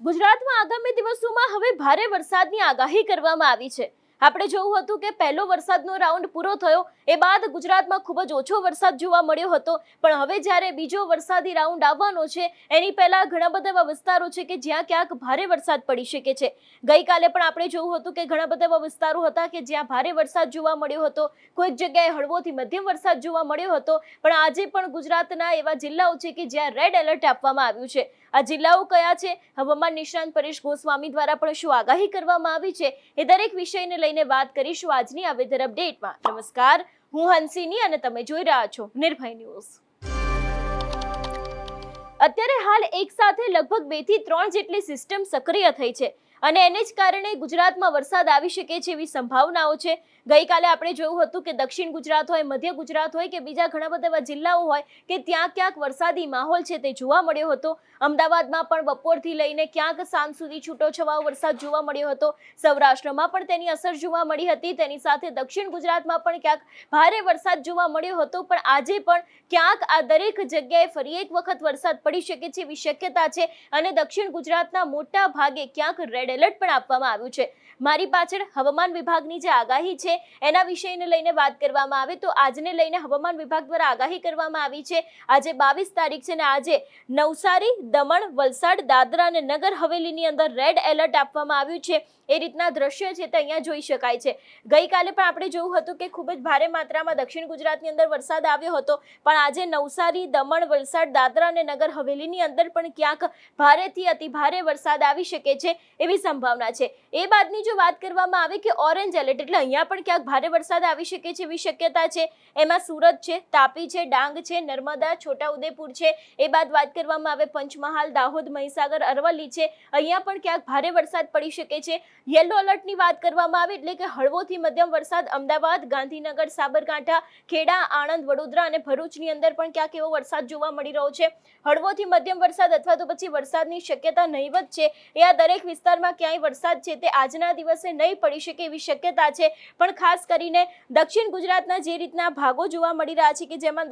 ગુજરાતમાં આગામી દિવસોમાં હવે ભારે વરસાદની આગાહી કરવામાં આવી છે। આપણે જોયું હતું કે પહેલો વરસાદનો રાઉન્ડ પૂરો થયો એ બાદ ગુજરાતમાં ખૂબ જ ઓછો વરસાદ જોવા મળ્યો હતો, પણ હવે જ્યારે બીજો વરસાદી રાઉન્ડ આવવાનો છે એની પહેલા ઘણા બધા એવા વિસ્તારો છે કે જ્યાં ક્યાંક ભારે વરસાદ પડી શકે છે। ગઈકાલે પણ આપણે જોયું હતું કે ઘણા બધા એવા વિસ્તારો હતા કે જ્યાં ભારે વરસાદ જોવા મળ્યો હતો, કોઈક જગ્યાએ હળવોથી મધ્યમ વરસાદ જોવા મળ્યો હતો, પણ આજે પણ ગુજરાતના એવા જિલ્લાઓ છે કે જ્યાં રેડ એલર્ટ આપવામાં આવ્યું છે। આ જિલ્લાઓ કયા છે, હવામાન નિષ્ણાંત પરેશ ગોસ્વામી દ્વારા પણ શું આગાહી કરવામાં આવી છે, એ દરેક વિષયને લઈને વાત કરીશું આજની આ વેધર અપડેટમાં। નમસ્કાર, હું હંસિની અને તમે જોઈ રહ્યા છો નિર્ભય ન્યૂઝ। અત્યારે હાલ એક સાથે લગભગ 2 થી 3 જેટલી સિસ્ટમ સક્રિય થઈ છે અને એને જ કારણે ગુજરાતમાં વરસાદ આવી શકે છે એવી સંભાવનાઓ છે। ગઈકાલે આપણે જોયું હતું કે દક્ષિણ ગુજરાત હોય, મધ્ય ગુજરાત હોય કે બીજા ઘણા બધા એવા જિલ્લાઓ હોય કે ત્યાં ક્યાંક વરસાદી માહોલ છે તે જોવા મળ્યો હતો। અમદાવાદમાં પણ બપોરથી લઈને ક્યાંક સાંજ સુધી છૂટોછવાયો વરસાદ જોવા મળ્યો હતો। સૌરાષ્ટ્રમાં પણ તેની અસર જોવા મળી હતી, તેની સાથે દક્ષિણ ગુજરાતમાં પણ ક્યાંક ભારે વરસાદ જોવા મળ્યો હતો, પણ આજે પણ ક્યાંક આ દરેક જગ્યાએ ફરી એક વખત વરસાદ પડી શકે છે એવી શક્યતા છે અને દક્ષિણ ગુજરાતના મોટા ભાગે ક્યાંક રેડ એલર્ટ પણ આપવામાં આવ્યું છે। મારી પાછળ હવામાન વિભાગની જે આગાહી છે એના વિષયને લઈને વાત કરવામાં આવે તો આજને લઈને હવામાન વિભાગ દ્વારા આગાહી કરવામાં આવી છે। આજે 22 તારીખ છે ને આજે નવસારી, દમણ, વલસાડ, દાદરા અને નગર હવેલીની અંદર રેડ એલર્ટ આપવામાં આવ્યું છે। એ રીતના દ્રશ્ય છે તે અહીંયા જોઈ શકાય છે। ગઈકાલે પણ આપણે જોયું હતું કે ખૂબ જ ભારે માત્રામાં દક્ષિણ ગુજરાતની અંદર વરસાદ આવ્યો હતો, પણ આજે નવસારી, દમણ, વલસાડ, દાદરા અને નગર હવેલીની અંદર પણ ક્યાંક ભારેથી અતિ ભારે વરસાદ આવી શકે છે એવી સંભાવના છે। એ બાદની જો વાત કરવામાં આવે કે ઓરેન્જ એલર્ટ એટલે અહીંયા પણ ક્યાંક ભારે વરસાદ આવી શકે છે એવી શક્યતા છે। એમાં સુરત છે, તાપી છે, ડાંગ છે, નર્મદા, છોટાઉદેપુર છે। એ બાદ વાત કરવામાં આવે પંચમહાલ, દાહોદ, મહીસાગર, અરવલ્લી છે, અહીંયા પણ ક્યાંક ભારે વરસાદ પડી શકે છે। યેલો એલર્ટની વાત કરવામાં આવે એટલે કે હળવોથી મધ્યમ વરસાદ અમદાવાદ, ગાંધીનગર, સાબરકાંઠા, ખેડા, આણંદ, વડોદરા અને ભરૂચની અંદર પણ ક્યાંક એવો વરસાદ જોવા મળી રહ્યો છે। હળવોથી મધ્યમ વરસાદ અથવા તો પછી વરસાદની શક્યતા નહીવત છે। એ આ દરેક વિસ્તારમાં ક્યાંય વરસાદ છે તે આજના દિવસે નહીં પડી શકે એવી શક્યતા છે, પણ ખાસ કરીને દક્ષિણ ગુજરાતના જે રીતના ભાગો જોવા મળી રહ્યા છે કે જેમાં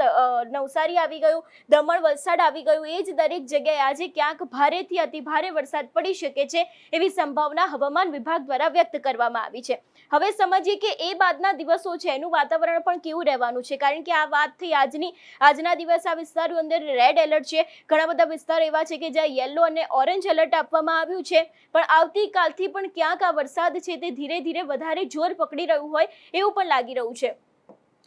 નવસારી આવી ગયું, દમણ, વલસાડ આવી ગયું, એ જ દરેક જગ્યાએ આજે ક્યાંક ભારેથી અતિ ભારે વરસાદ પડી શકે છે એવી સંભાવના હવામાન વિભાગ દ્વારા વ્યક્ત કરવામાં આવી છે। હવે સમજીએ કે એ બાદના દિવસો છે એનું વાતાવરણ પણ કેવું રહેવાનું છે, કારણ કે આ વાત થઈ આજના દિવસ આ વિસ્તારો અંદર રેડ એલર્ટ છે। ઘણા બધા વિસ્તારો એવા છે કે જ્યાં યેલો અને ઓરેન્જ એલર્ટ આપવામાં આવ્યું છે, પણ આવતીકાલથી પણ ક્યાંક આ વરસાદ છે તે ધીરે ધીરે વધારે જોર પકડી રહ્યું હોય એવું પણ લાગી રહ્યું છે।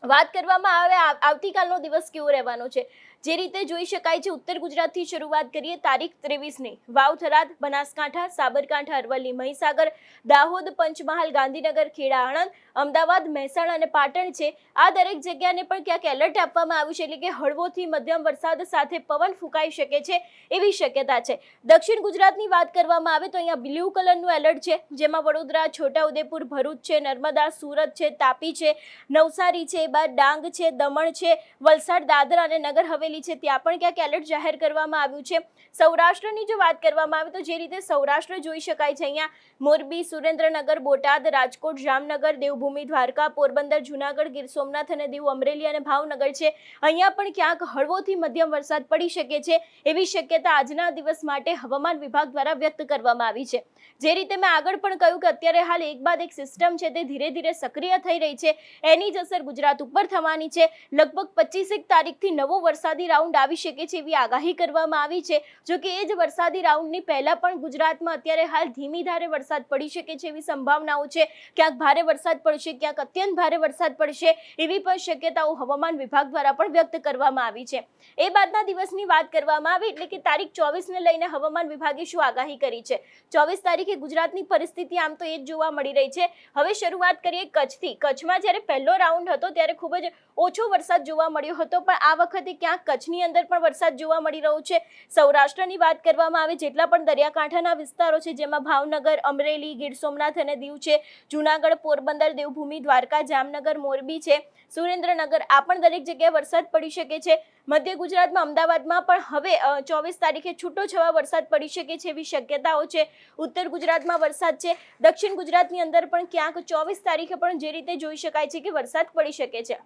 વાત કરવામાં આવે આવતીકાલનો દિવસ કેવો રહેવાનો છે, જે રીતે જોઈ શકાય છે ઉત્તર ગુજરાતથી શરૂઆત કરીએ તારીખ 23ની વાવ, થરાદ, બનાસકાંઠા, સાબરકાંઠા, અરવલ્લી, મહીસાગર, દાહોદ, પંચમહાલ, ગાંધીનગર, ખેડા, આણંદ, અમદાવાદ, મહેસાણા અને પાટણ છે, આ દરેક જગ્યાને પણ ક્યાંક એલર્ટ આપવામાં આવ્યું છે, એટલે કે હળવોથી મધ્યમ વરસાદ સાથે પવન ફૂંકાઈ શકે છે એવી શક્યતા છે। દક્ષિણ ગુજરાતની વાત કરવામાં આવે તો અહીંયા બ્લુ કલરનું એલર્ટ છે, જેમાં વડોદરા, છોટાઉદેપુર, ભરૂચ છે, નર્મદા, સુરત છે, તાપી છે, નવસારી છે, બાદ ડાંગ છે, દમણ છે, વલસાડ, દાદરા અને નગર હવેલી છે, ત્યાં પણ ક્યાંક એલર્ટ જાહેર કરવામાં આવ્યું છે। સૌરાષ્ટ્રની જો વાત કરવામાં આવે તો જે રીતે સૌરાષ્ટ્ર જોઈ શકાય છે અહીંયા મોરબી, સુરેન્દ્રનગર, બોટાદ, રાજકોટ, જામનગર, દેવભૂમિ, દ્વારકા, પોરબંદર, જુનાગઢ, ગીર સોમનાથ અને દીવ, અમરેલી અને ભાવનગર છે, અહીંયા પણ ક્યાંક હળવોથી મધ્યમ વરસાદ પડી શકે છે એવી શક્યતા આજના દિવસ માટે હવામાન વિભાગ દ્વારા વ્યક્ત કરવામાં આવી છે। જે રીતે મેં આગળ પણ કહ્યું કે અત્યારે હાલ એક બાદ એક સિસ્ટમ છે તે ધીરે ધીરે સક્રિય થઈ રહી છે, એની જ અસર ગુજરાત ઉપર થવાની છે। લગભગ 25 તારીખથી નવો વરસાદી રાઉન્ડ આવી શકે છે એવી આગાહી કરવામાં આવી છે। જો કે એ જ વરસાદી રાઉન્ડની પહેલા પણ ગુજરાતમાં અત્યારે હાલ ધીમી ધારે વરસાદ પડી શકે છે એવી સંભાવનાઓ છે। ક્યાંક ભારે વરસાદ પડશે, ક્યાંક અત્યંત ભારે વરસાદ પડશે એવી પણ શક્યતાઓ હવામાન વિભાગ દ્વારા પણ વ્યક્ત કરવામાં આવી છે। એ બાદના દિવસની વાત કરવામાં આવે એટલે કે તારીખ 24ને લઈને હવામાન વિભાગે શું આગાહી કરી છે। 24 તારીખે ગુજરાતની પરિસ્થિતિ આમ તો એ જ જોવા મળી રહી છે। હવે શરૂઆત કરીએ કચ્છથી। કચ્છમાં જ્યારે પહેલો રાઉન્ડ હતો ત્યારે ખૂબ જ ઓછો વરસાદ જોવા મળ્યો હતો, પણ આ વખતે ક્યાંક કચ્છની અંદર પણ વરસાદ જોવા મળી રહ્યો છે। સૌરાષ્ટ્રની વાત કરવામાં આવે જેટલા પણ દરિયાકાંઠાના વિસ્તારો છે જેમાં ભાવનગર, અમરેલી, ગીર સોમનાથ અને દીવ છે, જુનાગઢ, પોરબંદર, દેવભૂમિ, દ્વારકા, જામનગર, મોરબી છે, સુરેન્દ્રનગર, આ પણ દરેક જગ્યાએ વરસાદ પડી શકે છે। મધ્ય ગુજરાતમાં અમદાવાદમાં પણ હવે 24 તારીખે છૂટોછવાયો વરસાદ પડી શકે છે એવી શક્યતાઓ છે। ઉત્તર ગુજરાતમાં વરસાદ છે, દક્ષિણ ગુજરાતની અંદર પણ ક્યાંક 24 તારીખે પણ જે રીતે જોઈ શકાય છે કે વરસાદ પડી શકે છે।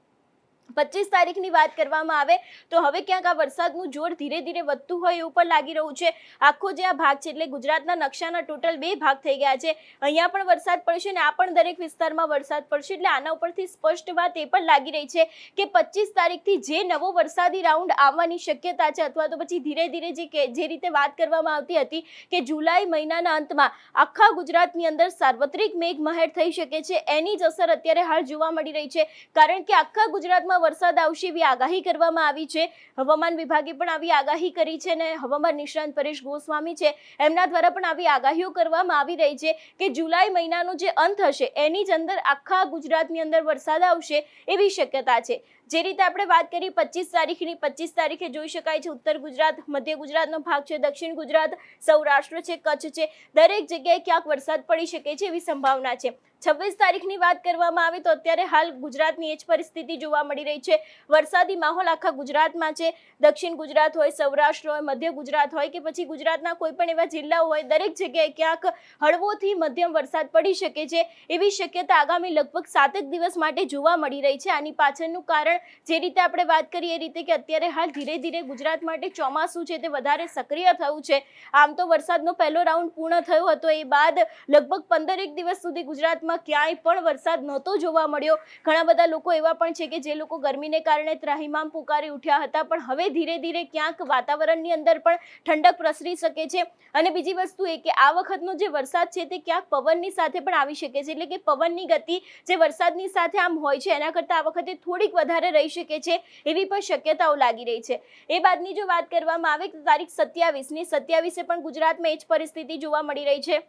25 તારીખની વાત કરવામાં આવે તો હવે ક્યાંક આ વરસાદનું જોર ધીરે ધીરે વધતું હોય એવું પણ લાગી રહ્યું છે. આખો જે આ ભાગ છે એટલે ગુજરાતના નકશાના ટોટલ 2 ભાગ થઈ ગયા છે. અહીંયા પણ વરસાદ પડશે અને આ પણ દરેક વિસ્તારમાં વરસાદ પડશે. એટલે આના ઉપરથી સ્પષ્ટ વાત એ પણ લાગી રહી છે કે 25 તારીખથી જે નવો વરસાદી રાઉન્ડ આવવાની શક્યતા છે, અથવા તો પછી ધીરે ધીરે જે રીતે વાત કરવામાં આવતી હતી કે જુલાઈ મહિનાના અંતમાં આખા ગુજરાતની અંદર સાર્વત્રિક મેઘમહેર થઈ શકે છે, એની જ અસર અત્યારે હાલ જોવા મળી રહી છે. કારણ કે આખા ગુજરાતમાં વરસાદ આવશે એવી આગાહી કરવામાં આવી છે. હવામાન વિભાગે પણ આવી આગાહી કરી છે અને હવામાન નિષ્ણાંત પરેશ ગોસ્વામી છે એમના દ્વારા પણ આવી આગાહીઓ કરવામાં આવી રહી છે કે જુલાઈ મહિનાનો જે અંત હશે એની જ અંદર આખા ગુજરાતની અંદર વરસાદ આવશે એવી શક્યતા છે. જે રીતે આપણે વાત કરી 25 તારીખે જોઈ શકાય છે ઉત્તર ગુજરાત, મધ્ય ગુજરાતનો ભાગ છે, દક્ષિણ ગુજરાત, સૌરાષ્ટ્ર છે, કચ્છ છે, દરેક જગ્યાએ ક્યાંક વરસાદ પડી શકે છે એવી સંભાવના છે. 26 તારીખની વાત કરવામાં આવે તો અત્યારે હાલ ગુજરાતની એ જ પરિસ્થિતિ જોવા મળી રહી છે. વરસાદી માહોલ આખા ગુજરાતમાં છે. દક્ષિણ ગુજરાત હોય, સૌરાષ્ટ્ર હોય, મધ્ય ગુજરાત હોય કે પછી ગુજરાતના કોઈ પણ એવા જિલ્લાઓ હોય, દરેક જગ્યાએ ક્યાંક હળવોથી મધ્યમ વરસાદ પડી શકે છે એવી શક્યતા આગામી લગભગ 7 દિવસ માટે જોવા મળી રહી છે. આની પાછળનું કારણ જે રીતે આપણે વાત કરીએ એ રીતે કે અત્યારે હાલ ધીરે ધીરે ગુજરાત માટે ચોમાસું છે તે વધારે સક્રિય થયું છે. આમ તો વરસાદનો પહેલો રાઉન્ડ પૂર્ણ થયો હતો, એ બાદ લગભગ 15 દિવસ સુધી ગુજરાતમાં ક્યાંય પણ વરસાદ નહોતો જોવા મળ્યો. ઘણા બધા લોકો એવા પણ છે કે જે લોકો ગરમીને કારણે ત્રાહિમામ પુકારી ઉઠ્યા હતા, પણ હવે ધીરે ધીરે ક્યાંક વાતાવરણની અંદર પણ ઠંડક પ્રસરી શકે છે. અને બીજી વસ્તુ એ કે આ વખતનો જે વરસાદ છે તે ક્યાંક પવનની સાથે પણ આવી શકે છે. એટલે કે પવનની ગતિ જે વરસાદની સાથે આમ હોય છે એના કરતાં આ વખતે થોડીક વધારે રહી શકે છે એવી પણ શક્યતાઓ લાગી રહી છે. એ બાદની જો વાત કરવામાં આવે તો તારીખ 27 પણ ગુજરાતમાં એ જ પરિસ્થિતિ જોવા મળી રહી છે.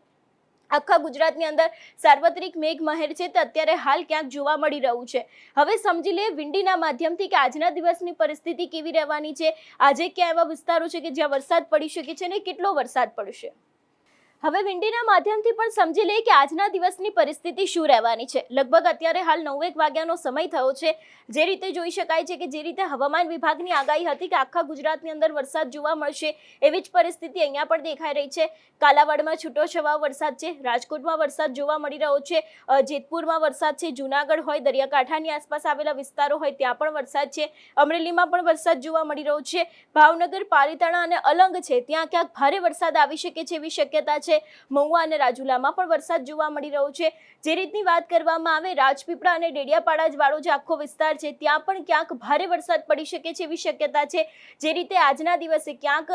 આખા ગુજરાતની અંદર સાર્વત્રિક મેઘમહેર છે તે અત્યારે હાલ ક્યાંક જોવા મળી રહ્યું છે. હવે સમજી લે વિંડીના માધ્યમથી કે આજના દિવસની પરિસ્થિતિ કેવી રહેવાની છે, આજે ક્યાં એવા વિસ્તારો છે કે જ્યાં વરસાદ પડી શકે છે અને કેટલો વરસાદ પડશે. હવે વિંડીના માધ્યમથી પણ સમજી લે કે આજના દિવસની પરિસ્થિતિ શું રહેવાની છે. લગભગ અત્યારે હાલ 9 વાગ્યાનો સમય થયો છે. જે રીતે જોઈ શકાય છે કે જે રીતે હવામાન વિભાગની આગાહી હતી કે આખા ગુજરાતની અંદર વરસાદ જોવા મળશે એવી જ પરિસ્થિતિ અહીંયા પણ દેખાઈ રહી છે. કાલાવાડમાં છૂટોછવાયો વરસાદ છે, રાજકોટમાં વરસાદ જોવા મળી રહ્યો છે, જેતપુરમાં વરસાદ છે, જૂનાગઢ હોય, દરિયાકાંઠાની આસપાસ આવેલા વિસ્તારો હોય ત્યાં પણ વરસાદ છે, અમરેલીમાં પણ વરસાદ જોવા મળી રહ્યો છે, ભાવનગર, પાલીતાણા અને અલંગ છે ત્યાં ક્યાંક ભારે વરસાદ આવી શકે છે એવી શક્યતા છે. મહુવા અને રાજુલામાં પણ વરસાદ જોવા મળી રહ્યો છે. જે રીતની વાત કરવામાં આવે રાજપીપળા અને ડેડિયાપાડા વાળો જે આખો વિસ્તાર છે ત્યાં પણ ક્યાંક ભારે વરસાદ પડી શકે છે એવી શક્યતા છે. જે રીતે આજના દિવસે ક્યાંક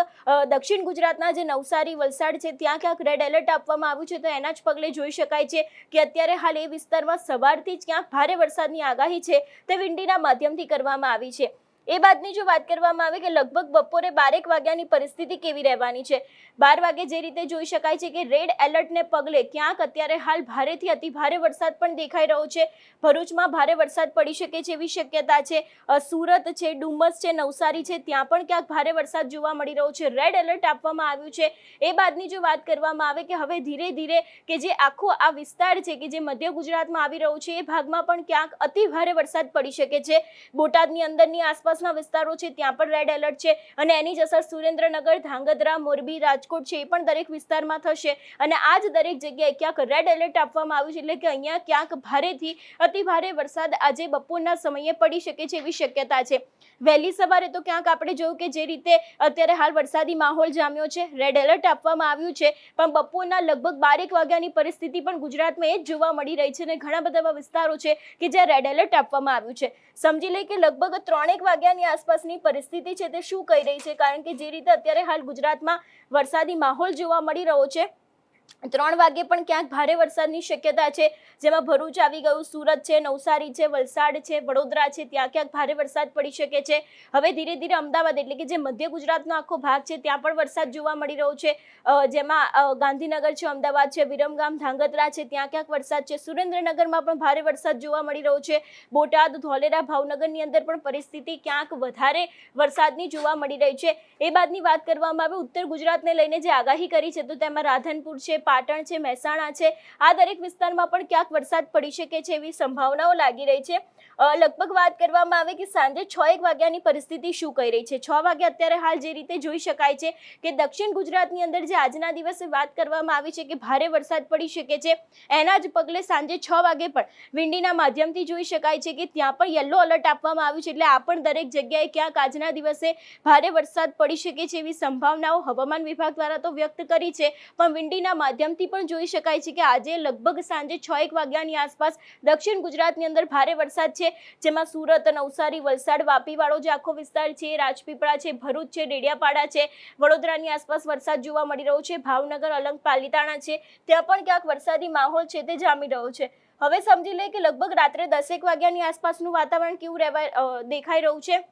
દક્ષિણ ગુજરાતના જે નવસારી, વલસાડ છે ત્યાં ક્યાંક રેડ એલર્ટ આપવામાં આવ્યું છે, તો એના જ પગલે જોઈ શકાય છે કે અત્યારે હાલ એ વિસ્તારમાં સવારથી જ ક્યાંક ભારે વરસાદની આગાહી છે તે વિંડીના માધ્યમથી કરવામાં આવી છે. એ બાદની જો વાત કરવામાં આવે કે લગભગ બપોરે 12 વાગ્યાની પરિસ્થિતિ કેવી રહેવાની છે. 12 વાગે જે રીતે જોઈ શકાય છે કે રેડ એલર્ટને પગલે ક્યાંક અત્યારે હાલ ભારેથી અતિ ભારે વરસાદ પણ દેખાઈ રહ્યો છે. ભરૂચમાં ભારે વરસાદ પડી શકે છે એવી શક્યતા છે. સુરત છે, ડુમસ છે, નવસારી છે ત્યાં પણ ક્યાંક ભારે વરસાદ જોવા મળી રહ્યો છે. રેડ એલર્ટ આપવામાં આવ્યું છે. એ બાદની જો વાત કરવામાં આવે કે હવે ધીરે ધીરે કે જે આખો આ વિસ્તાર છે કે જે મધ્ય ગુજરાતમાં આવી રહ્યો છે એ ભાગમાં પણ ક્યાંક અતિ ભારે વરસાદ પડી શકે છે. બોટાદની અંદરની આસપાસ વિસ્તારો છે ત્યાં પણ રેડ એલર્ટ છે અને એની જ અસર સુરેન્દ્રનગર, ધાંગધ્રા, મોરબી, રાજકોટ છે એ પણ દરેક વિસ્તારમાં થશે. અને આ જ દરેક જગ્યાએ ક્યાંક રેડ એલર્ટ આપવામાં આવ્યું છે. એટલે કે અહીંયા ક્યાંક ભારેથી અતિ ભારે વરસાદ આજે બપોરના સમયે પડી શકે છે એવી શક્યતા છે. વહેલી સવારે તો ક્યાંક આપણે જોયું કે જે રીતે અત્યારે હાલ વરસાદી માહોલ જામ્યો છે, રેડ એલર્ટ આપવામાં આવ્યું છે, પણ બપોરના લગભગ 12 વાગ્યાની પરિસ્થિતિ પણ ગુજરાતમાં એ જ જોવા મળી રહી છે અને ઘણા બધા એવા વિસ્તારો છે કે જ્યાં રેડ એલર્ટ આપવામાં આવ્યું છે. સમજી લે કે લગભગ 3 વાગ્યાની આસપાસની પરિસ્થિતિ છે તે શું કહી રહી છે, કારણ કે જે રીતે અત્યારે હાલ ગુજરાતમાં વરસાદી માહોલ જોવા મળી રહ્યો છે 3 વાગે પણ ક્યાંક ભારે વરસાદની શક્યતા છે, જેમાં ભરૂચ આવી ગયું, સુરત છે, નવસારી છે, વલસાડ છે, વડોદરા છે ત્યાં ક્યાંક ભારે વરસાદ પડી શકે છે. હવે ધીરે ધીરે અમદાવાદ એટલે કે જે મધ્ય ગુજરાતનો આખો ભાગ છે ત્યાં પણ વરસાદ જોવા મળી રહ્યો છે. જેમાં ગાંધીનગર છે, અમદાવાદ છે, વિરમગામ, ધાંગધ્રા છે ત્યાં ક્યાંક વરસાદ છે. સુરેન્દ્રનગરમાં પણ ભારે વરસાદ જોવા મળી રહ્યો છે. બોટાદ, ધોલેરા, ભાવનગરની અંદર પણ પરિસ્થિતિ ક્યાંક વધારે વરસાદની જોવા મળી રહી છે. એ બાદની વાત કરવામાં આવે ઉત્તર ગુજરાતને લઈને જે આગાહી કરી છે તો તેમાં રાધનપુર છે, છે, પાટણ છે, મહેસાણા છે, આ દરેક વિસ્તારમાં પણ ક્યાંક વરસાદ પડી શકે છે એવી સંભાવનાઓ લાગી રહી છે. લગભગ વાત કરવામાં આવે કે સાંજે 6-1 વાગ્યાની પરિસ્થિતિ શું કહી રહી છે. 6 વાગે અત્યારે હાલ જે રીતે જોઈ શકાય છે કે દક્ષિણ ગુજરાતની અંદર જે આજના દિવસે વાત કરવામાં આવી છે કે ભારે વરસાદ પડી શકે છે, એના જ પગલે સાંજે 6 વાગે પણ વિંડીના માધ્યમથી જોઈ શકાય છે કે ત્યાં પણ યલો એલર્ટ આપવામાં આવ્યું છે. એટલે આ પણ દરેક જગ્યાએ ક્યાંક આજના દિવસે ભારે વરસાદ પડી શકે છે એવી સંભાવનાઓ હવામાન વિભાગ દ્વારા તો વ્યક્ત કરી છે, પણ વિંડીના માધ્યમથી પણ જોઈ શકાય છે કે આજે લગભગ સાંજે 6-1 વાગ્યાની આસપાસ દક્ષિણ ગુજરાતની અંદર ભારે વરસાદ છે, જેમાં સુરત, નવસારી, વલસાડ, વાપીવાળો જે આખો વિસ્તાર છે, રાજપીપળા છે, ભરૂચ છે, ડેડિયાપાડા છે, વડોદરાની આસપાસ વરસાદ જોવા મળી રહ્યો છે, ભાવનગર, અલંગ, પાલીતાણા છે, ત્યાં પણ ક્યાંક વરસાદી માહોલ છે તે જામી રહ્યો છે. હવે સમજી લે કે લગભગ રાત્રે 10-1 વાગ્યાની આસપાસનું વાતાવરણ કેવું દેખાઈ રહ્યું છે.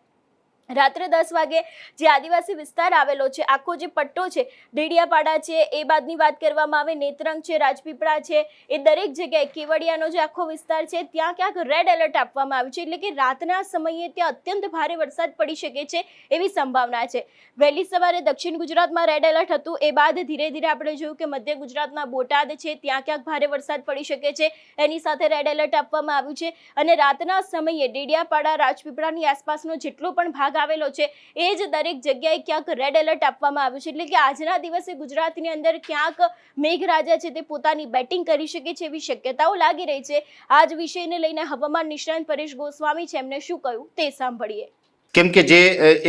રાત્રે 10 વાગે જે આદિવાસી વિસ્તાર આવેલો છે, આખો જે પટ્ટો છે, ડેડિયાપાડા છે, એ બાદની વાત કરવામાં આવે, નેત્રંગ છે, રાજપીપળા છે, એ દરેક જગ્યાએ કેવડિયાનો જે આખો વિસ્તાર છે ત્યાં ક્યાંક રેડ એલર્ટ આપવામાં આવ્યું છે. એટલે કે રાતના સમયે ત્યાં અત્યંત ભારે વરસાદ પડી શકે છે એવી સંભાવના છે. વહેલી સવારે દક્ષિણ ગુજરાતમાં રેડ એલર્ટ હતું, એ બાદ ધીરે ધીરે આપણે જોયું કે મધ્ય ગુજરાતના બોટાદ છે ત્યાં ક્યાંક ભારે વરસાદ પડી શકે છે, એની સાથે રેડ એલર્ટ આપવામાં આવ્યું છે. અને રાતના સમયે ડેડિયાપાડા, રાજપીપળાની આસપાસનો જેટલો પણ ભાગ આવેલો છે એ જ દરેક જગ્યાએ ક્યાંક રેડ એલર્ટ આપવામાં આવ્યું છે. એટલે કે આજના દિવસે ગુજરાતની અંદર ક્યાંક મેઘરાજા છે તે પોતાની બેટિંગ કરી શકે છે એવી શક્યતાઓ લાગી રહી છે. આ જ વિષયને લઈને હવામાન નિષ્ણાંત પરેશ ગોસ્વામી છે, એમને શું કહ્યું તે સાંભળીએ. કેમ કે જે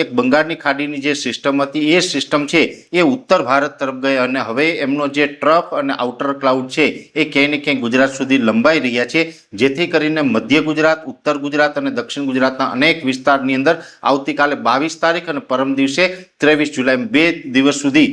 એક બંગાળની ખાડીની જે સિસ્ટમ હતી એ સિસ્ટમ છે એ ઉત્તર ભારત તરફ ગઈ અને હવે એમનો જે ટ્રફ અને આઉટર ક્લાઉડ છે એ ક્યાંય ને ક્યાંય ગુજરાત સુધી લંબાઈ રહ્યા છે, જેથી કરીને મધ્ય ગુજરાત, ઉત્તર ગુજરાત અને દક્ષિણ ગુજરાતના અનેક વિસ્તારની અંદર આવતીકાલે 22 તારીખ અને પરમ દિવસે 23 જુલાઈ 2 દિવસ સુધી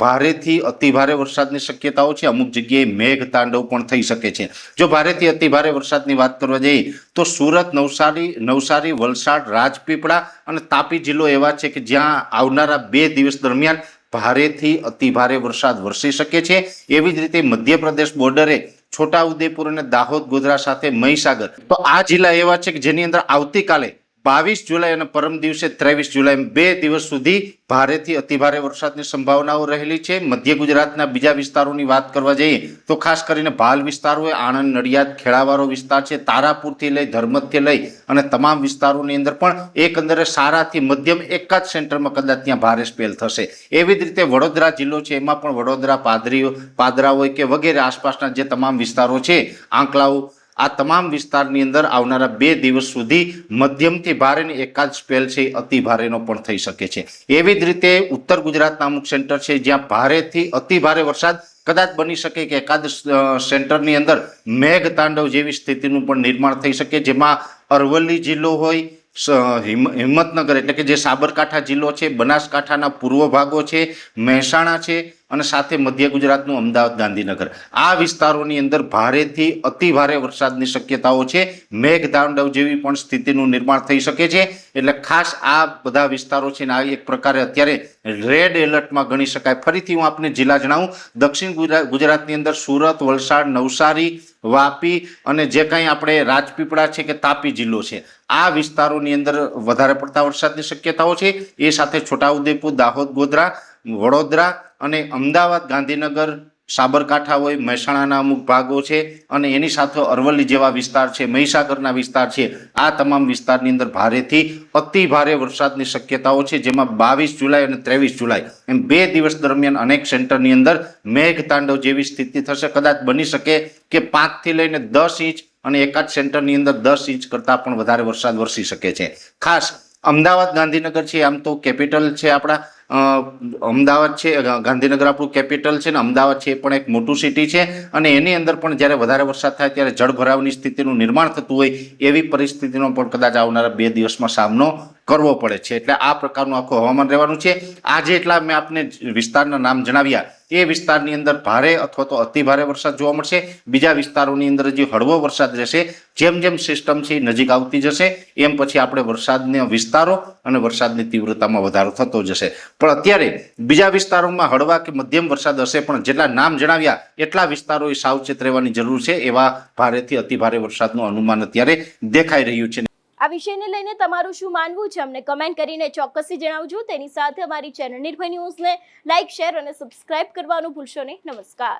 ભારેથી અતિભારે વરસાદની શક્યતાઓ છે. અમુક જગ્યાએ મેઘ તાંડવ પણ થઈ શકે છે. જો ભારેથી અતિભારે વરસાદની વાત કરવા જઈએ તો સુરત, નવસારી, વલસાડ, રાજપીપળા અને તાપી જિલ્લો એવા છે કે જ્યાં આવનારા 2 દિવસ દરમિયાન ભારેથી અતિભારે વરસાદ વરસી શકે છે. એવી જ રીતે મધ્યપ્રદેશ બોર્ડરે છોટાઉદેપુર અને દાહોદ, ગોધરા સાથે મહીસાગર, તો આ જિલ્લા એવા છે કે જેની અંદર આવતીકાલે 22 જુલાઈ અને પરમ દિવસે 23 જુલાઈ 2 દિવસ સુધી ભારેથી અતિભારે વરસાદની સંભાવનાઓ રહેલી છે. મધ્ય ગુજરાતના બીજા વિસ્તારોની વાત કરવા જઈએ તો ખાસ કરીને ભાલ વિસ્તાર હોય, આણંદ, નડિયાદ, ખેડાવાળો વિસ્તાર છે, તારાપુરથી લઈ ધર્મતથી લઈ અને તમામ વિસ્તારોની અંદર પણ એકંદરે સારાથી મધ્યમ એકાદ સેન્ટરમાં કદાચ ત્યાં ભારે સ્પેલ થશે. એવી જ રીતે વડોદરા જિલ્લો છે, એમાં પણ વડોદરા, પાદરા હોય કે વગેરે આસપાસના જે તમામ વિસ્તારો છે, આંકલાવ, આ તમામ વિસ્તારની અંદર આવનારા 2 દિવસ સુધી મધ્યમથી ભારે ને એકાદ સ્પેલ છે અતિ ભારેનો પણ થઈ શકે છે. એવી જ રીતે ઉત્તર ગુજરાતના અમુક સેન્ટર છે જ્યાં ભારેથી અતિ ભારે વરસાદ કદાચ બની શકે કે એકાદ સેન્ટરની અંદર મેઘ તાંડવ જેવી સ્થિતિનું પણ નિર્માણ થઈ શકે, જેમાં અરવલ્લી જિલ્લો હોય, હિંમતનગર એટલે કે જે સાબરકાંઠા જિલ્લો છે, બનાસકાંઠાના પૂર્વ ભાગો છે, મહેસાણા છે અને સાથે મધ્ય ગુજરાતનું અમદાવાદ, ગાંધીનગર, આ વિસ્તારોની અંદર ભારેથી અતિ ભારે વરસાદની શક્યતાઓ છે. મેઘતાંડવ જેવી પણ સ્થિતિનું નિર્માણ થઈ શકે છે. એટલે ખાસ આ બધા વિસ્તારો છે ને આ એક પ્રકારે અત્યારે રેડ એલર્ટમાં ગણી શકાય. ફરીથી હું આપને જિલ્લા જણાવું, દક્ષિણ ગુજરાતની અંદર સુરત, વલસાડ, નવસારી, વાપી અને જે કંઈ આપણે રાજપીપળા છે કે તાપી જિલ્લો છે, આ વિસ્તારોની અંદર વધારે પડતા વરસાદની શક્યતાઓ છે. એ સાથે છોટાઉદેપુર, દાહોદ, ગોધરા, વડોદરા અને અમદાવાદ, ગાંધીનગર, સાબરકાંઠા હોય, મહેસાણાના અમુક ભાગો છે અને એની સાથે અરવલ્લી જેવા વિસ્તાર છે, મહીસાગરના વિસ્તાર છે, આ તમામ વિસ્તારની અંદર ભારેથી અતિ ભારે વરસાદની શક્યતાઓ છે. જેમાં 22 જુલાઈ અને 23 જુલાઈ એમ 2 દિવસ દરમિયાન અનેક સેન્ટરની અંદર મેઘ તાંડવ જેવી સ્થિતિ થશે. કદાચ બની શકે કે 5 થી લઈને 10 ઇંચ અને એકાદ સેન્ટરની અંદર 10 ઇંચ કરતાં પણ વધારે વરસાદ વરસી શકે છે. ખાસ અમદાવાદ, ગાંધીનગર છે, આમ તો કેપિટલ છે આપણા, અમદાવાદ છે, ગાંધીનગર આપણું કેપિટલ છે ને અમદાવાદ છે એ પણ એક મોટું સિટી છે અને એની અંદર પણ જ્યારે વધારે વરસાદ થાય ત્યારે જળભરાવની સ્થિતિનું નિર્માણ થતું હોય એવી પરિસ્થિતિનો પણ કદાચ આવનારા 2 દિવસમાં સામનો કરવો પડે છે. એટલે આ પ્રકારનું આખું હવામાન રહેવાનું છે. આજે એટલા મેં આપને વિસ્તારના નામ જણાવ્યા, એ વિસ્તારની અંદર ભારે અથવા તો અતિ ભારે વરસાદ જોવા મળશે. બીજા વિસ્તારોની અંદર જે હળવો વરસાદ રહેશે. જેમ જેમ સિસ્ટમ છે નજીક આવતી જશે એમ પછી આપણે વરસાદના વિસ્તારો અને વરસાદની તીવ્રતામાં વધારો થતો જશે. પણ અત્યારે બીજા વિસ્તારોમાં હળવા કે મધ્યમ વરસાદ હશે, પણ જેટલા નામ જણાવ્યા એટલા વિસ્તારોએ સાવચેત રહેવાની જરૂર છે. એવા ભારેથી અતિ ભારે વરસાદનું અનુમાન અત્યારે દેખાઈ રહ્યું છે. આ વિષયને લઈને તમારું શું માનવું છે અમને કમેન્ટ કરીને ચોક્કસથી જણાવજો. તેની સાથે અમારી ચેનલ નિર્ભય ન્યૂઝને લાઇક, શેર અને સબસ્ક્રાઇબ કરવાનું ભૂલશો નહીં. નમસ્કાર.